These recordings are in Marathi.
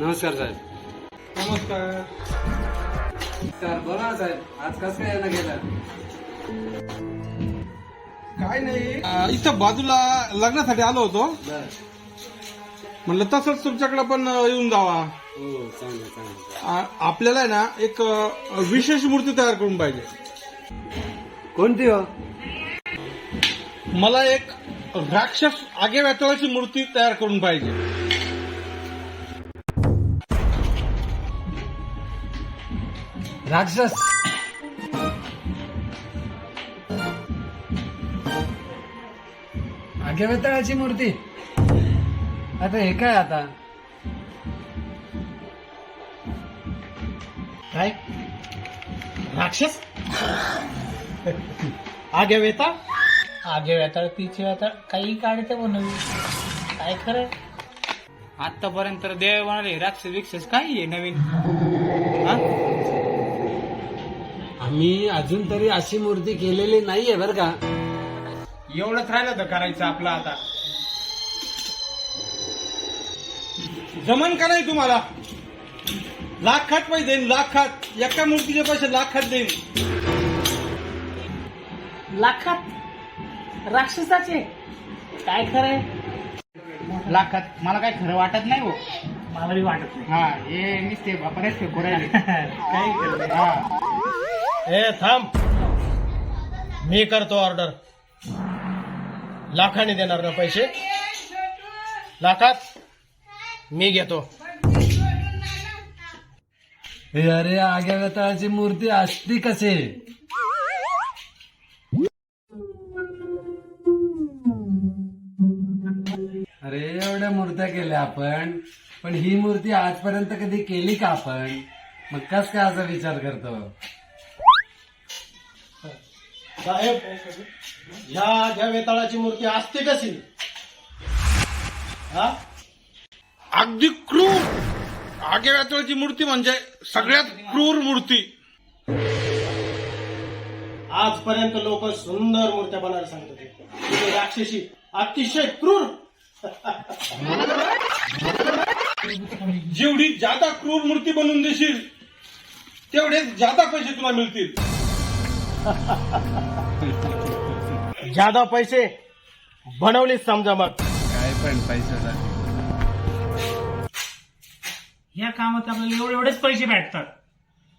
नमस्कार साहेब. नमस्कार. तर बोला ना साहेब, आज कसं काय यायला गेलं? काय नाही, इथं बाजूला लग्नासाठी आलो होतो. बरं. म्हणलं तसंच तुमच्याकडे पण येऊन जावा. हो, चांगलं चांगलं. आपल्याला आहे ना एक विशेष मूर्ती तयार करून पाहिजे. कोणती हो? मला एक राक्षस आगे व्यातळाची मूर्ती तयार करून पाहिजे. राक्षस? आगे वेताळाची मूर्ती? आता हे काय आता? काय राक्षस? आगे वेताळ आगे वेताळ पिछे वेताळ काही काढते म्हणून काय खरं. आतापर्यंत देव म्हणाले राक्षस विक्षस काय आहे नवीन. आम्ही अजून तरी अशी मूर्ती केलेली नाहीये बरं का. एवढंच राहिलं तर करायचं आपलं आता. जमन का नाही तुम्हाला? लाखात पैसे देईन, लाखात. एका मूर्तीचे पैसे लाखात देईन. लाखात राक्षसाचे काय खरंय. लाखात मला काय खरं वाटत नाही हो. मला बी वाटत नाही. हा हे नुसते बापानेच फेकू राहिले. काही खरं नाही. ए थांब, मी करतो ऑर्डर. लाखाने देणार ना पैसे? लाखात मी घेतो. हे अरे, आग्या वेताळाची मूर्ती असती कसे? अरे एवढ्या मूर्त्या केल्या आपण, पण ही मूर्ती आजपर्यंत कधी केली का आपण? मग कस काय असा विचार करतो? साहेब, ह्या वेताळाची मूर्ती असते कशी? हा? अगदी क्रूर आगे व्यातळाची मूर्ती म्हणजे सगळ्यात क्रूर मूर्ती. आजपर्यंत लोक सुंदर मूर्त्या बनायला सांगत होते. तुम्ही राक्षसी अतिशय क्रूर. जेवढी जादा क्रूर मूर्ती बनवून देशील तेवढे जादा पैसे तुला मिळतील. ज्यादा पैसे बनवलीच समजा मग. काय पण पैसा. या कामात आपल्याला एवढेच पैसे भेटतात.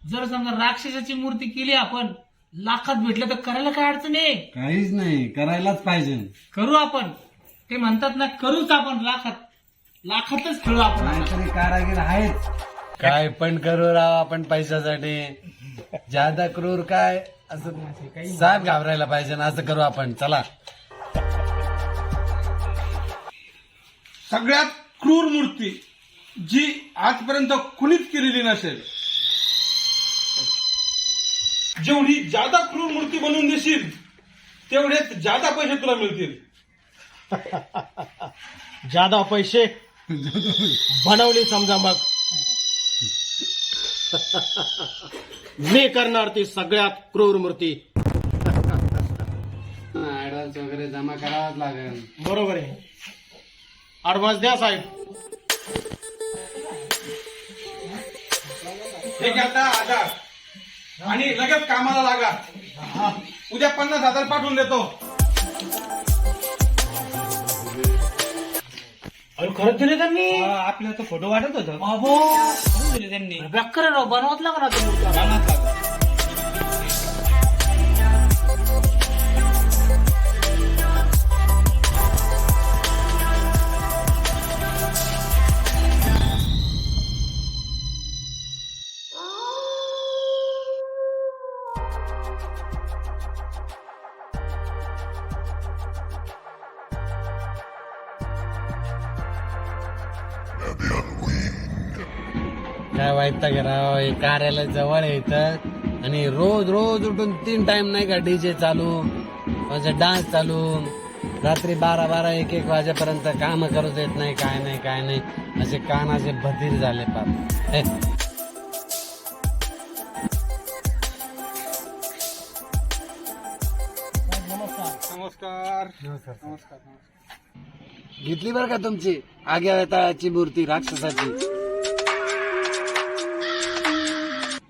जर समजा राक्षसाची मूर्ती केली आपण, लाखात भेटलं तर करायला काय अडचण आहे. काहीच नाही, करायलाच पाहिजे. करू आपण. ते म्हणतात ना, करूच आपण. लाखातच खेळू आपण. नाहीतरी कारागीर आहेत. काय पण करू राव आपण पैशासाठी. जादा क्रूर काय असं साहेब घाबरायला पाहिजे ना. असं करू आपण. चला. सगळ्यात क्रूर मूर्ती जी आजपर्यंत कुणीच केलेली नसेल. जेवढी जादा क्रूर मूर्ती बनवून देशील तेवढेच जादा पैसे तुला मिळतील. ज्यादा पैसे बनवली समजा मग. मी करणार ती सगळ्यात क्रूर मूर्ती. ऍडव्हान्स वगैरे जमा करावाच लागेल. बरोबर आहे. ऍडव्हान्स द्या साहेब. हे घ्या आता 1000 आणि लगेच कामाला लागा. उद्या 50,000 पाठवून देतो. अरे खरंच दिले त्यांनी. आपल्याला तो फोटो वाटत होता. बाबो दिले त्यांनी. बॅकर बनवत लागला तो मूर्ती. काय वाईट राव. हे कार्यालय जवळ येतं आणि रोज रोज उठून 3 टाइम नाही का डीजे चालू, डान्स चालू, रात्री 12-12 1-1 वाजेपर्यंत काम करू देत नाही. काय नाही असे कानाचे बधीर झाले पाप. हे. नमस्कार. घेतली बरं का तुमची आग्या वेताळाची मूर्ती राक्षसाची.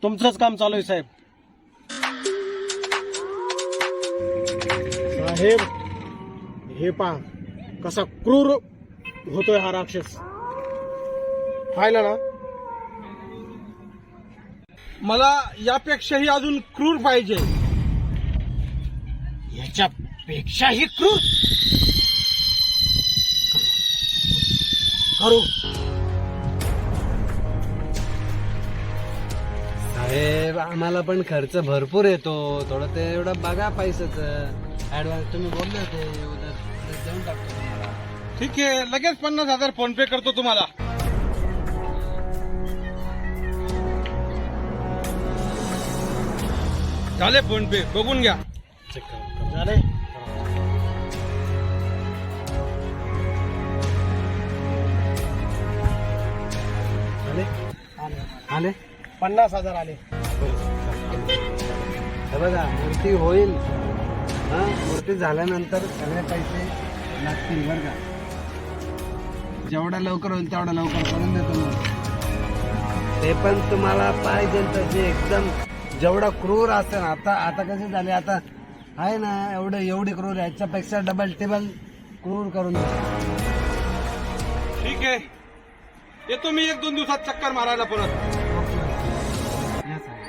तुमचंच काम चालू आहे साहेब. साहेब हे पहा कसा क्रूर होतोय हा राक्षस. पाहिलं ना. मला यापेक्षाही अजून क्रूर पाहिजे. याच्यापेक्षाही क्रूर करू. साहेब आम्हाला पण खर्च भरपूर येतो, थोडं ते एवढं बघा पैशाच ऍडव्हान्स. तुम्ही बोलले होते उद्या देऊन टाकतो तुम्हाला. ठीक आहे, लगेच 50,000 फोन पे करतो तुम्हाला. झाले फोन पे, बघून घ्या. झाले. आले 50,000 आले. हे बघा मूर्ती होईल हा, मूर्ती झाल्यानंतर सगळे पैसे लागतील बरं का. जेवढा लवकर होईल तेवढा लवकर करून देतो मग. ते पण तुम्हाला पाहिजे तसे एकदम जेवढा क्रूर असेल. आता कसे झाले, आता आहे ना एवढी क्रूर, याच्यापेक्षा डबल टेबल क्रूर करून देतो. ठीक आहे, येतो मी 1-2 दिवसात चक्कर मारायला परत. या साहेब.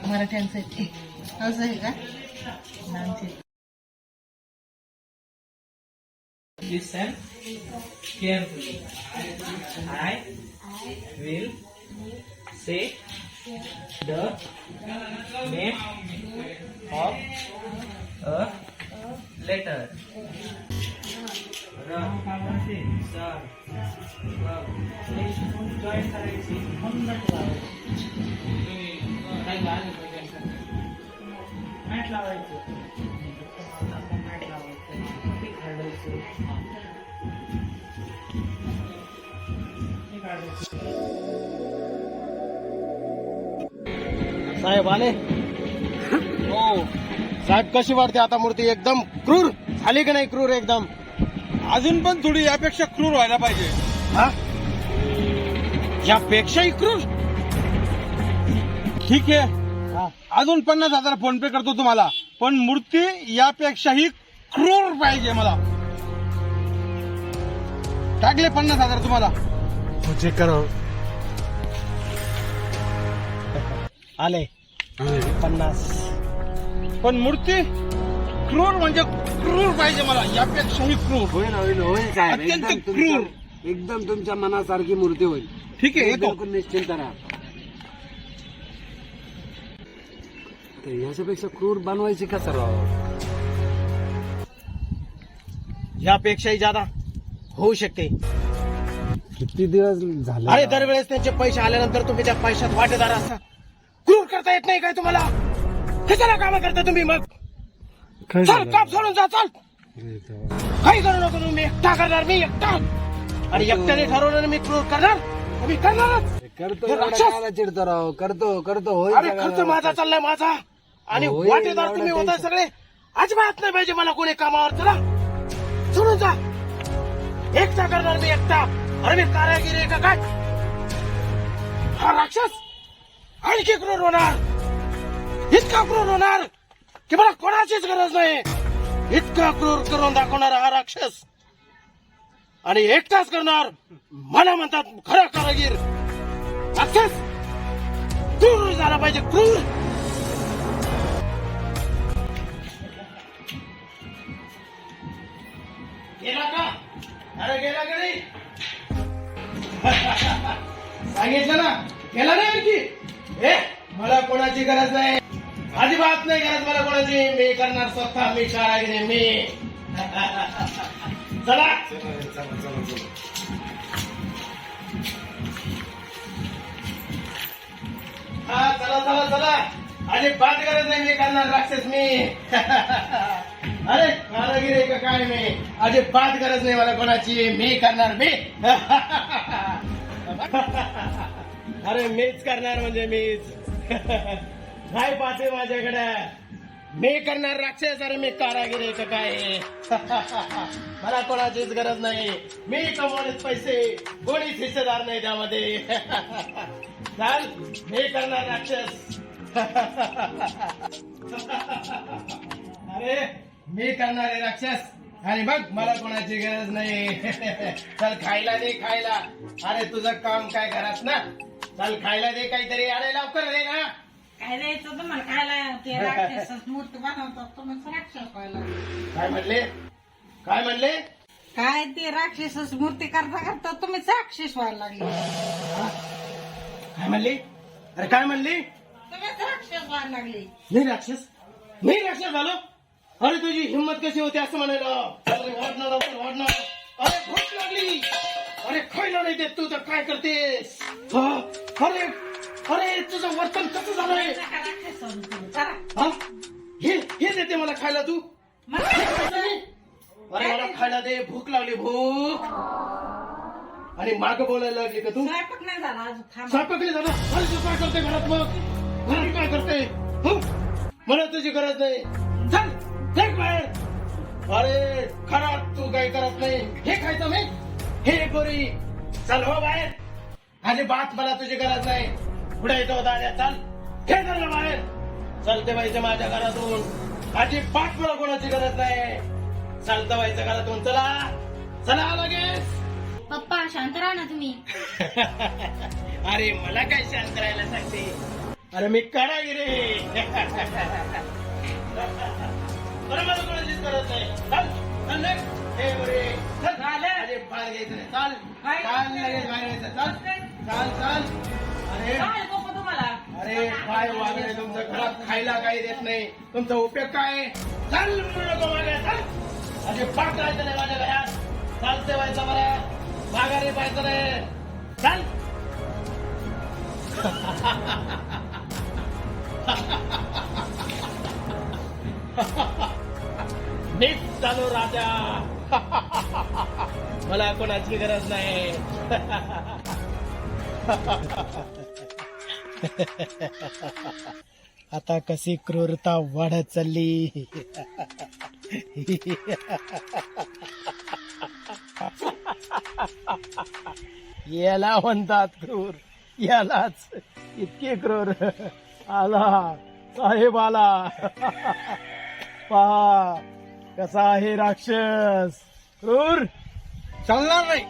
मराठ्यांचं असं आहे का? Namche Listen carefully. I will say the name of a letter. Join करायची म्हणून काय मॅट लावायचं. मॅट लावायचं ते काढायचं. साहेब आले. हो साहेब, कशी वाटते आता मूर्ती? एकदम क्रूर झाली की नाही? क्रूर एकदम. अजून पण थोडी यापेक्षा क्रूर व्हायला पाहिजे. हा, यापेक्षाही क्रूर. ठीक आहे, अजून 50,000 फोन पे करतो तुम्हाला, पण मूर्ती यापेक्षाही क्रूर पाहिजे मला. टाकले 50,000 तुम्हाला. चेक करो. आले 50. पण मूर्ती क्रूर म्हणजे क्रूर पाहिजे मला, यापेक्षाही क्रूर. होईल साहेब. अत्यंत एकदम क्रूर. एकदम तुमच्या मनासारखी मूर्ती होईल. ठीक आहे, येतो. बिलकुल निश्चिंत राहा. ते याच्यापेक्षा क्रूर बनवायची का सर? यापेक्षाही ज्यादा होऊ शकते. किती दिवस झाले? अरे दरवेळेस त्यांचे पैसे आल्यानंतर तुम्ही त्या पैशात वाटेदार असता. क्रूर करता येत नाही काय तुम्हाला? कशाला काम करता तुम्ही मग? चल काम सोडून जा. चल काही करू नको तुम्ही. मी एकटा करणार. मी एकटा. आणि एकट्याने ठरवलं मी क्रूर करणार. मी करणारच. करतो हे एवढं राक्षस. कायला चिडतो राव? करतो होईल अरे सगळं. खर्च माझा चाललाय माझा. आणि होईल, वाटेदार एवढं तुम्ही होता टेन्शन. सगळे. अजिबात नाही पाहिजे मला कोणी कामावर. चला सोडून जा. एकटा करणार मी एकटा. अरे मी कारागिरी आहे का काय? हा राक्षस आणखी क्रूर होणार. इतका क्रूर होणार की मला कोणाचीच गरज नाही. इतका क्रूर करून दाखवणारा हा राक्षस. आणि एकटाच करणार. मला म्हणतात खरा कारागीर. राक्षस क्रूर झाला पाहिजे. क्रूर. गेला का? अरे गेला का नाही? सांगितलं ना, गेला नाही आणखी. मला कोणाची गरज नाही. अजिबात नाही गरज मला कोणाची. मी करणार स्वतः. मी कारागिरी. मी चला. हा चला चला चला. अजिबात गरज नाही. मी करणार राक्षस. मी अरे कारागिरी का काय? मी अजिबात गरज नाही मला कोणाची. मी करणार. मी अरे मीच करणार म्हणजे मीच. काय पाहते माझ्याकडे? मी करणार राक्षस, अरे मी कारागीर आहे का काय? मला कोणाचीच गरज नाही. मी कमवलेत पैसे, कोणीच हिस्सेदार नाही त्यामध्ये. चाल, मी करणार राक्षस. अरे मी करणार आहे राक्षस आणि बघ मला कोणाची गरज नाही. चल खायला दे खायला. अरे तुझं काम काय घरात ना, चल खायला दे काहीतरी. अरे लवकर दे ना. काय द्यायचं तुम्हाला खायला? ते राक्षस मूर्ती बनवतात तुम्ही राक्षस व्हायला. काय म्हणले? काय म्हणले? काय ते राक्षस मूर्ती करता करता तुम्ही राक्षस व्हायला लागले. काय म्हणले? अरे काय म्हणले? तुम्हीच राक्षस व्हायला लागले. मी राक्षस? मी राक्षस झालो? अरे तुझी हिंमत कशी होती असं म्हणायला? अरे वाढणार लवकर वाढणार. अरे भूक लागली. अरे खायला नाही देत तू तर काय करतेस? अरे अरे तुझं वर्तन कसं झालंय? राक्षस व्हायला तुम्ही. करा. हा? हे देते मला खायला तू? मला हे खायचं नाही? अरे मला खायला दे, भूक लागली भूक. आणि माग बोलायला लागली का तू? स्वयंपाक नाही झाला अजून. थांबा. स्वयंपाक नाही झाला. अरे तू काय करते घरात मग? घरी काय करते? मला तुझी गरज नाही. चल देख बाहेर. अरे खरा तू काय करत नाही. हे खायचं नाही. हे गोरी चल हो बाहेर. अजिबात मला तुझी गरज नाही. पुढे येतो दाड्या. चाल हे झालं बाहेर. चलते व्हायचं माझ्या घरातून. अजिबात मला कोणाची गरज नाही. चालतं व्हायचं घरातून. चला चला लगेच. पप्पा शांत राहा ना तुम्ही. अरे मला काय शांत राहायला सांगते? अरे मी कारागीर आहे. बरं मला कोणाचीच गरज नाही. चाल चल रे. हे बरे चल. अरे बाहेर घ्यायचं नाही. चाल चाल लगेच बाहेर यायचं. चाल चाल चाल. अरे काय पप्पा तुम्हाला? अरे काय वागणे तुमचं? घरात खायला काही देत नाही. तुमचा उपयोग काय? चाल नको मागे. चाल अरे पाठ राहायचं नाही माझ्या घरात. चालते व्हायचं बरं. माघारी पाहायचं नाही. चाल. नीट चालू राजा. मला कोणाची गरज नाही. आता कशी क्रूरता वाढत चालली. याला म्हणतात क्रूर. यालाच इतके क्रूर. आला साहेब आला. पहा कसा आहे राक्षस. क्रूर चालणार नाही.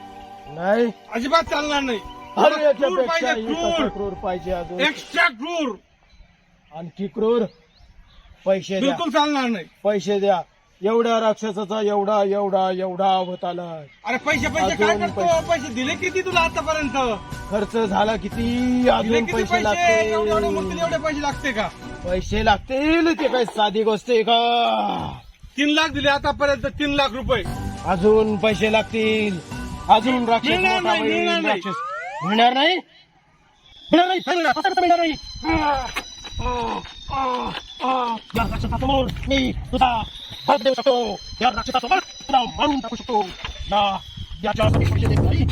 नाही. अजिबात चालणार नाही. अरे क्रूर याच्यापेक्षा पाहिजे, ही कसं क्रूर. क्रूर पाहिजे अजून. एक्स्ट्रा क्रूर. आणखी क्रूर. पैसे द्या. बिलकुल चालणार नाही. पैसे द्या. एवढ्या राक्षसाचा एवढा एवढा एवढा आवत आला. अरे पैसे पैसे काय अजून करतो? पैसे दिले किती तुला आतापर्यंत? खर्च झाला किती? दिले अजून किती पैसे पैसे? एवढे मूर्तीला लागतील. एवढे पैसे लागते का? पैसे लागतील. ते काही साधी गोष्ट आहे का? 3 लाख दिले आतापर्यंत. 3 लाख रुपये. अजून पैसे लागतील. अजून राक्षस मिळणार मोठा नाही, होईल. मिळणार नाही. राक्षस मिळणार नाही. मिळणार नाही. कसं मिळणार नाही? या राक्षसासमोर मी तुझा बळ देऊ शकतो. या राक्षसासमोर तुला मारून टाकू शकतो. याच्यासाठी पैसे देत नाही.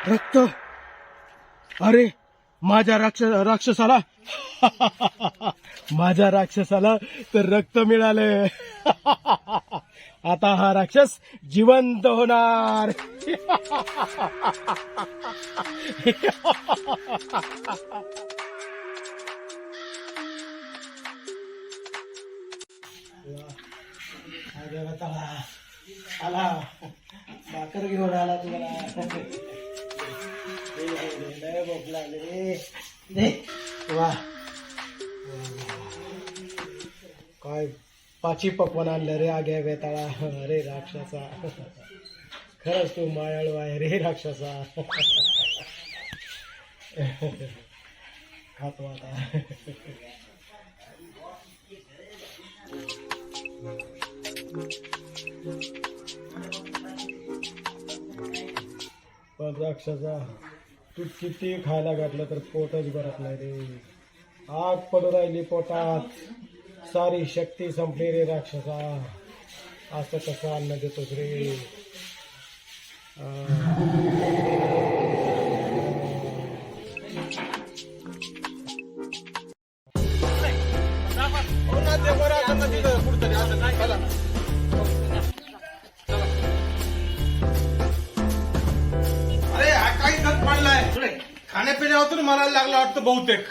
रक्त. अरे माझ्या राक्षसाला माझ्या राक्षसाला तर रक्त मिळाले. आता हा राक्षस जिवंत होणार. आला साखर घेऊन आला तुम्हाला. भूक लागली. वा काय पाची पकवान आणलं रे आग्या बेताळा. अरे राक्षसा खरंच तू मायाळू आहे रे राक्षसा. खातो आता. राक्षसा तू किती खायला घातलं तर पोटच भरत नाही रे. आग पडू राहिली पोटात, सारी शक्ती संपली रे राक्षसा. असं कसं अन्न देतोस रे. अरे हा काही धत पडलाय. खाण्यापिण्यावर तर मला लागला वाटतं बहुतेक.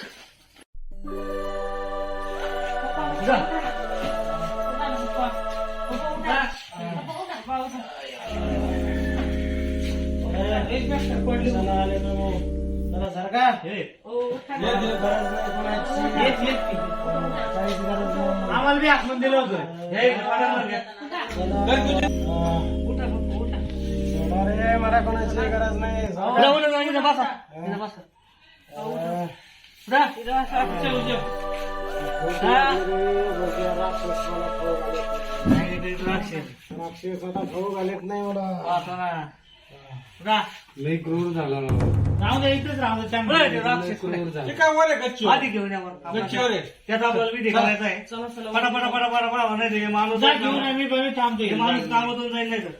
चला आले ना मग. चला सरका. गरज नाही कोणाची. काहीच गरज नाही. आम्हाला बी आखून दिलं होतं. सोडा रे, मला कोणाची गरज नाही. राक्षसाला खाऊ घालत नाही मला. लई क्रूर झाला राहू दे, इकडेच राहू दे. ते काय वर आहे गच्चीवर? आधी घेऊन या बरं. गच्चीवर आहे. त्याचा आपल्याला विधी करायचा आहे. पटा पटा पटा पटा पटा म्हणायचं हे माणूस मी थांबतो. हे माणूस कामातून जाईल नाही तर.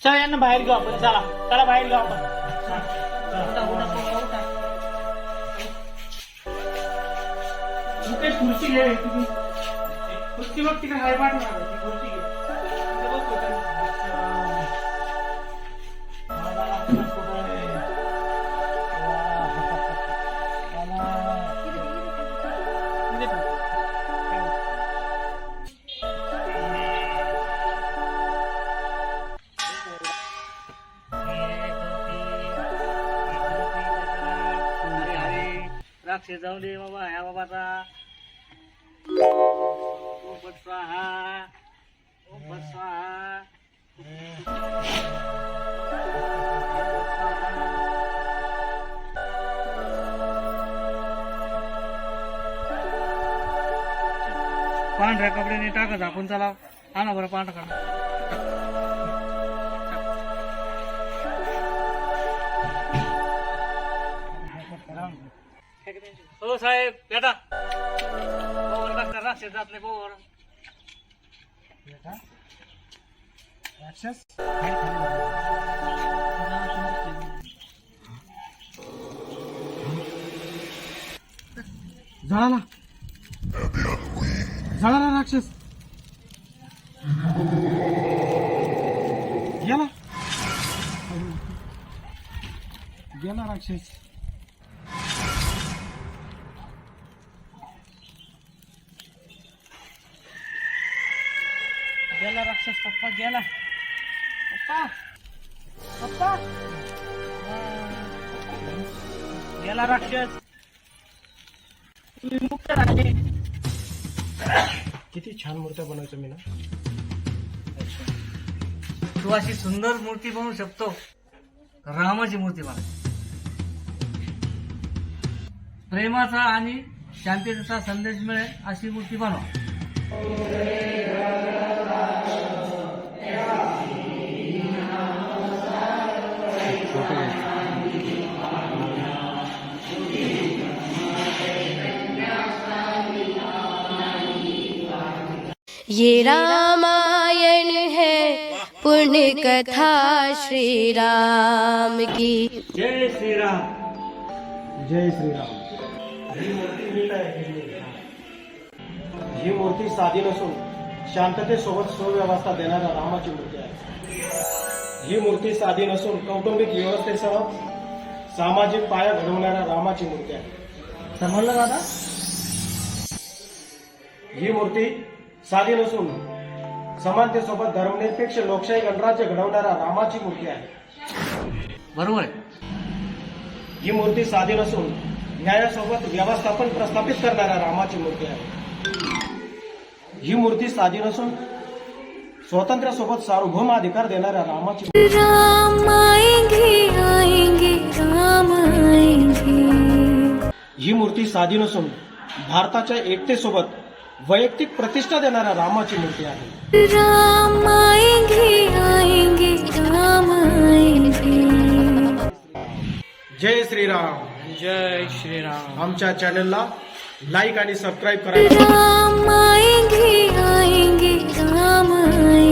चला यांना बाहेर घेऊ आपण. चला चला बाहेर घेऊ आपण. मुकेश खुर्ची घे रे तुम्ही. खुर्ची बघ तिकडे हाय पाठवणार ती खुर्ची घे. ते बघ कुठे. राक्षस जाऊ दे बाबा. ह्या बाबाचा ओम भट स्वाहा. ओम भट स्वाहा. पांढऱ्या कपड्याने टाका झाकून. चला आणा बरं पांढरा काढा. हो साहेब बेटा. पोवर डॉक्टर राक्षस जात नाही. पोवर राक्षस जळाला. जळाला राक्षस. गेला. गेला राक्षस. गेला राक्षस. पप्पा गेला. पप्पा पप्पा गेला राक्षस. तुम्ही मुक्त झाले. किती छान मूर्त्या बनवायचं मी ना. तू अशी सुंदर मूर्ती बनवू शकतो. रामाची मूर्ती बना. प्रेमाचा आणि शांततेचा संदेश मिळेल अशी मूर्ती बनवा. ये रामायण है पुण्य कथा श्री राम की. जय श्रीराम. जय श्रीराम. ही मूर्ती नीट आहे. ही मूर्ती साधी नसून शांततेसोबत सुव्यवस्था देणाऱ्या रामाची मूर्ती आहे. ही मूर्ती साधी नसून कौटुंबिक व्यवस्थेसह सामाजिक पाया घडवणाऱ्या रामाची मूर्ती आहे. समजलं दादा. ही मूर्ती साधी नसून समानतेसोबत धर्मनिरपेक्ष लोकशाही गणराज्य घडवणाऱ्या रामाची मूर्ती आहे. बरोबर आहे. ही मूर्ती साधी नसून न्यायासोबत व्यवस्थापन प्रस्थापित करणाऱ्या रामाची मूर्ती आहे. ही मूर्ती साधी नसून स्वातंत्र्यासोबत सार्वभौम अधिकार देणाऱ्या रामाची. राम आएंगे आएंगे राम आएंगे. ही मूर्ती साधी नसून भारताच्या एकतेसोबत वैयक्तिक प्रतिष्ठा देणाऱ्या रामाची मूर्ती आहे. राम आएंगे आएंगे राम आएंगे. जय श्रीराम. जय श्रीराम. आमच्या चॅनलला लाईक आणि सबस्क्राईब करा. राम आएंगे आएंगे राम आएंगे.